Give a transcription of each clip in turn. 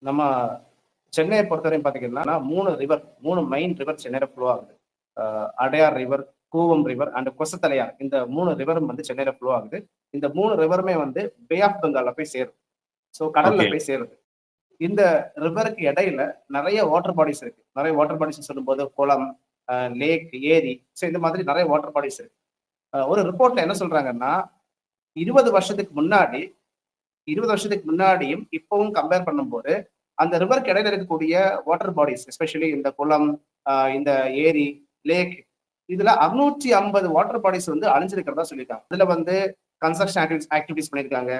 நம்ம சென்னையை பொறுத்தவரையும் பார்த்தீங்கன்னா 3 ரிவர் 3 மெயின் ரிவர் சென்னையில ஃப்ளோ ஆகுது. Adyar river, Cooum river and Kosasthalaiyar இந்த 3 ரிவரும் வந்து சென்னையில ஃப்ளோ ஆகுது. இந்த 3 ரிவருமே வந்து பே ஆஃப் பெங்கால்ல போய் சேரும். ஸோ கடல்ல ஓகே. போய் சேருது. இந்த ரிவருக்கு இடையில நிறைய வாட்டர் பாடிஸ் இருக்கு. நிறைய வாட்டர் பாடிஸ் சொல்லும்போது குளம், லேக், ஏரி, ஸோ இந்த மாதிரி நிறைய வாட்டர் பாடிஸ் இருக்கு. ஒரு ரிப்போர்ட்ல என்ன சொல்றாங்கன்னா 20 வருஷத்துக்கு முன்னாடி 20 வருஷத்துக்கு முன்னாடியும் இப்பவும் கம்பேர் பண்ணும்போது அந்த ரிவருக்கு இடையில இருக்கக்கூடிய வாட்டர் பாடிஸ் எஸ்பெஷலி இந்த குளம், இந்த ஏரி, லேக் இதுல 650 வாட்டர் பாடிஸ் வந்து அழிஞ்சிருக்கிறதா சொல்லியிருக்காங்க. இதுல வந்து கன்ஸ்ட்ரக்ஷன் ஆக்டிவிட்டிஸ் பண்ணியிருக்காங்க,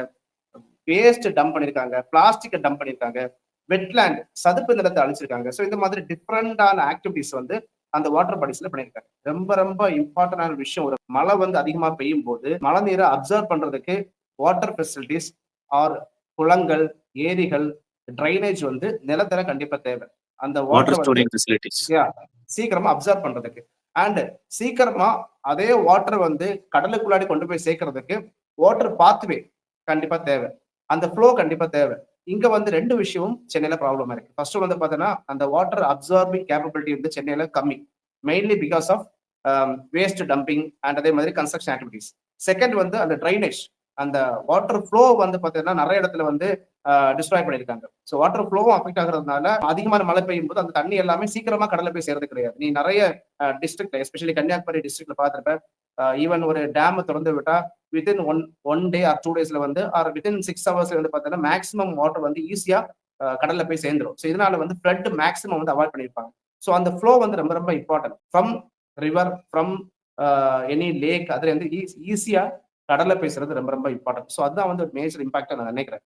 வேஸ்ட் டம்ப் பண்ணியிருக்காங்க, பிளாஸ்டிக் டம்ப் பண்ணியிருக்காங்க, வெட்லேண்ட் சதுப்பு நிலத்தை அழிச்சிருக்காங்க. ஸோ இந்த மாதிரி டிஃப்ரெண்டான ஆக்டிவிட்டிஸ் வந்து அந்த வாட்டர் பாடிஸ்ல பண்ணியிருக்காங்க. ரொம்ப ரொம்ப இம்பார்ட்டன்டான விஷயம், ஒரு மழை வந்து அதிகமா பெய்யும் போது மழை நீரை அப்சர்வ் பண்றதுக்கு வாட்டர் ஃபெசிலிட்டிஸ் ஆர் குளங்கள், ஏரிகள், ட்ரைனேஜ் வந்து நிலத்தர கண்டிப்பா தேவை. அந்த வாட்டர் வந்து ஸ்டோரிங் ஃபெசிலிட்டிஸ். சீக்கிரமா அப்சர்வ் பண்றதுக்கு அண்ட் சீக்கிரமா அதே வாட்டர் வந்து கடலுக்குள்ளாடி கொண்டு போய் சேர்க்கறதுக்கு வாட்டர் பாத்வே கண்டிப்பா தேவை. அந்த ஃப்ளோ கண்டிப்பா தேவை. இங்க வந்து 2 விஷயமும் சென்னையில ப்ராப்ளமா இருக்கு. ஃபர்ஸ்ட் வந்து பார்த்தீங்கன்னா அந்த வாட்டர் அப்சார்பிங் கேப்பபிலிட்டி வந்து சென்னையில கம்மி. Mainly because of waste dumping and அதே மாதிரி கன்ஸ்ட்ரக்ஷன் ஆக்டிவிட்டிஸ். செகண்ட் வந்து அந்த ட்ரைனேஜ், அந்த வாட்டர் ஃப்ளோ வந்து பார்த்தீங்கன்னா நிறைய இடத்துல வந்து டிஸ்ட்ராய் பண்ணியிருக்காங்க. ஸோ வாட்டர் ஃப்ளோவும் அஃபெக்ட் ஆகுறதுனால அதிகமான மழை பெய்யும் போது அந்த தண்ணி எல்லாமே சீக்கிரமா கடல்ல போய் சேர்றது கிடையாது. நீ நிறைய டிஸ்ட்ரிக்ட் எஸ்பெஷலி கன்னியாகுமரி டிஸ்ட்ரிக்ட்ல பார்த்துருப்ப, ஈவன் ஒரு டேம் திறந்து விட்டா வித்தின் ஒன் டே ஆர் 2 டேஸ்ல வந்து ஆர் வித்தின் 6 ஹவர்ஸ்ல வந்து பார்த்தீங்கன்னா மேக்ஸிமம் வாட்டர் வந்து ஈஸியா கடல்ல போய் சேர்ந்துடும். ஸோ இதனால வந்து ஃப்ளட் மேக்ஸிமம் வந்து அவாய்ட் பண்ணியிருப்பாங்க. ஸோ அந்த ஃப்ளோ வந்து ரொம்ப ரொம்ப important. From river, from any lake, அதுல வந்து ஈஸியா கடல்ல பேசுறது ரொம்ப ரொம்ப இம்பார்ட்டன்ட். ஸோ அதுதான் வந்து ஒரு மேஜர் இம்பாக்டா நான் நினைக்கிறேன்.